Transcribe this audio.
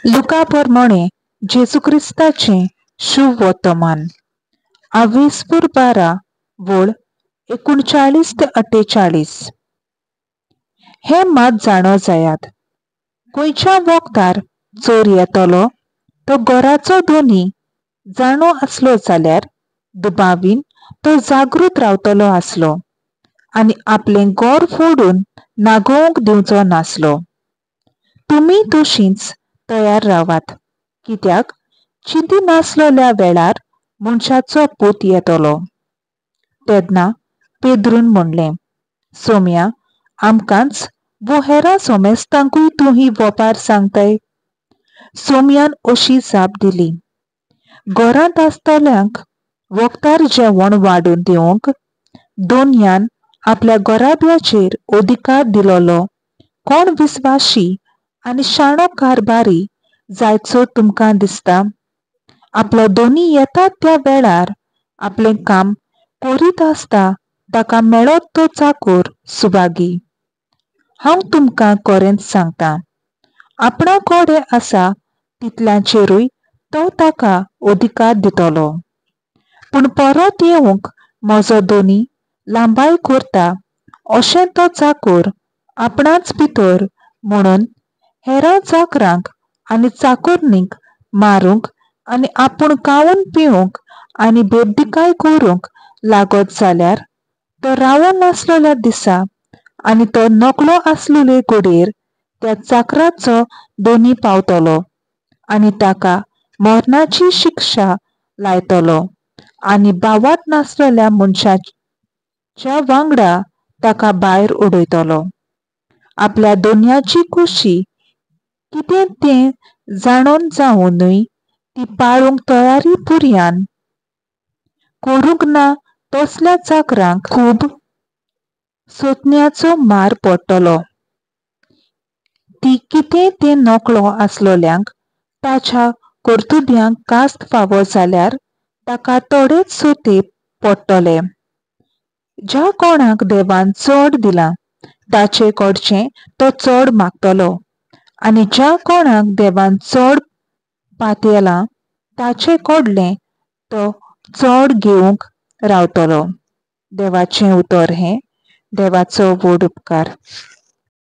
लुका प्रमाणे जेजू क्रिस्ताचे शुभ वर्तमान 12 वळ 39 ते 48. हे मात जाणो जायात, खंयच्या वखदार चोर येतलो तो घराचो धोनी जाणो आसलो जाल्यार दुबावीन तो जागृत रावतलो आसलो आनी आपलें घर फोडून नागोवंक दिवचो नासलो. तुमी तशींच तयार रावात, कित्याक चिंती नासलोल्या वेळार मनशाचो पूत येतलो. तेन्ना पेद्रून म्हणलें, सोम्या, आमकांच वो हेरां सोमेस्तांकूय तूं ही वोपार सांगताय? सोम्यान अशी जाप दिली, घरांत आसतल्यांक वखदार जेवण वाडून दिवंक दोनयान आपल्या घराब्याचेर अधिकार दिलोलो कोण विस्वाशी आनी शाणो कारभारी जायचो तुमकां दिसता? आपलो दोनी येता त्या वेळार आपलें काम करीत आसता ताका मेळत तो चाकर सुभागी. हांव तुमकां खरेंच सांगता, आपणा कडेन आसा तितल्याचेरूय तो ताका अधिकार दितलो. पूण परत येवंक म्हजो दोनी लांबाय करता अशें तो चाकर आपणाच भितर म्हणून हेरां चाकरांक आनी चाकरणींक मारूंक आनी आपूण खावून पिवंक आनी बेबदिकाय करूंक लागत जाल्यार तो रावो नासलोल्या दिसा आनी तो नकलो आसलेले घडयेर त्या चाकराचो दोनी पावतलो आनी ताका मरणाची शिक्षा लायतलो आनी भावात नासलेल्या मनशाच्या वांगडा ताका भायर उडयतलो. आपल्या दोनयाची खुशी कितें तें जाणून जावनूय ती पाळूंक तयारी पुर्यान करूंक ना तसल्या चाकरांक खूब सोंसण्याचो मार पडटलो. ती कितें तें नकलो आसलोल्यांक ताच्या कर्तुब्यांक कास्त फावो जाल्यार ताका थोडेच सोंते पडटले. ज्या कोणाक देवान चड दिलां ताचे कडचें तो चड मागतलो आनी ज्या कोणाक देवान चड पातयेलां ताचे कडलें तो चड घेवंक रावतलो. देवाचें उतर हें. देवाचो व्हड उपकार.